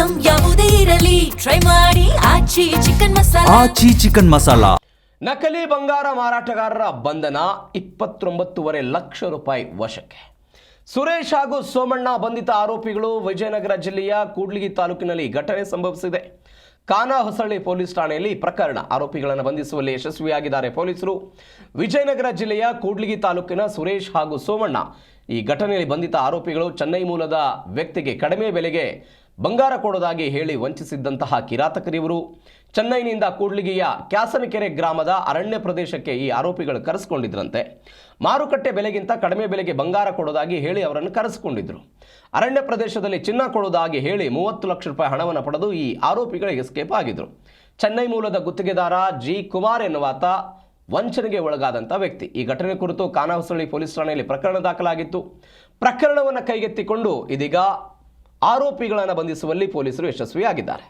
Item ಯಾವುದೇ ಇರಲಿ try ಮಾಡಿ ಆಚಿ ಚಿಕನ್ ಮಸಾಲಾ. ನಕಲಿ ಬಂಗಾರ ಮಾರಾಟಗಾರರ ಬಂಧನ, 29.5 ಲಕ್ಷ ರೂಪಾಯಿ ವಶಕ್ಕೆ. ಸುರೇಶ್ ಹಾಗೂ ಸೋಮಣ್ಣ ಬಂಧಿತ ಆರೋಪಿಗಳು. ವಿಜಯನಗರ ಜಿಲ್ಲೆಯ ಕೂಡ್ಲಿಗಿ ತಾಲೂಕಿನಲ್ಲಿ ಘಟನೆ ಸಂಭವಿಸಿದೆ. ಕಾನಹೊಸಳ್ಳಿ ಪೊಲೀಸ್ ಠಾಣೆಯಲ್ಲಿ ಪ್ರಕರಣ. ಆರೋಪಿಗಳನ್ನು ಬಂಧಿಸುವಲ್ಲಿ ಯಶಸ್ವಿಯಾಗಿದ್ದಾರೆ ಪೊಲೀಸರು. ವಿಜಯನಗರ ಜಿಲ್ಲೆಯ ಕೂಡ್ಲಿಗಿ ತಾಲೂಕಿನ ಸುರೇಶ್ ಹಾಗೂ ಸೋಮಣ್ಣ ಈ ಘಟನೆಯಲ್ಲಿ ಬಂಧಿತ ಆರೋಪಿಗಳು. ಚೆನ್ನೈ ಮೂಲದ ವ್ಯಕ್ತಿಗೆ ಕಡಿಮೆ ಬೆಲೆಗೆ ಬಂಗಾರ ಕೊಡೋದಾಗಿ ಹೇಳಿ ವಂಚಿಸಿದ್ದಂತಹ ಕಿರಾತಕರಿವರು. ಚೆನ್ನೈನಿಂದ ಕೂಡ್ಲಿಗಿಯ ಕ್ಯಾಸನಕೆರೆ ಗ್ರಾಮದ ಅರಣ್ಯ ಪ್ರದೇಶಕ್ಕೆ ಈ ಆರೋಪಿಗಳು ಕರೆಸಿಕೊಂಡಿದ್ರಂತೆ. ಮಾರುಕಟ್ಟೆ ಬೆಲೆಗಿಂತ ಕಡಿಮೆ ಬೆಲೆಗೆ ಬಂಗಾರ ಕೊಡೋದಾಗಿ ಹೇಳಿ ಅವರನ್ನು ಕರೆಸಿಕೊಂಡಿದ್ರು. ಅರಣ್ಯ ಪ್ರದೇಶದಲ್ಲಿ ಚಿನ್ನ ಕೊಡೋದಾಗಿ ಹೇಳಿ 30 ಲಕ್ಷ ರೂಪಾಯಿ ಹಣವನ್ನು ಪಡೆದು ಈ ಆರೋಪಿಗಳಿಗೆ ಎಸ್ಕೇಪ್ ಆಗಿದ್ರು. ಚೆನ್ನೈ ಮೂಲದ ಗುತ್ತಿಗೆದಾರ ಜಿ ಕುಮಾರ್ ಎನ್ನುವಾತ ವಂಚನೆಗೆ ಒಳಗಾದಂಥ ವ್ಯಕ್ತಿ. ಈ ಘಟನೆ ಕುರಿತು ಕಾನಹೊಸಳ್ಳಿ ಪೊಲೀಸ್ ಠಾಣೆಯಲ್ಲಿ ಪ್ರಕರಣ ದಾಖಲಾಗಿತ್ತು. ಪ್ರಕರಣವನ್ನು ಕೈಗೆತ್ತಿಕೊಂಡು ಇದೀಗ ಆರೋಪಿಗಳನ್ನು ಬಂಧಿಸುವಲ್ಲಿ ಪೊಲೀಸರು ಯಶಸ್ವಿಯಾಗಿದ್ದಾರೆ.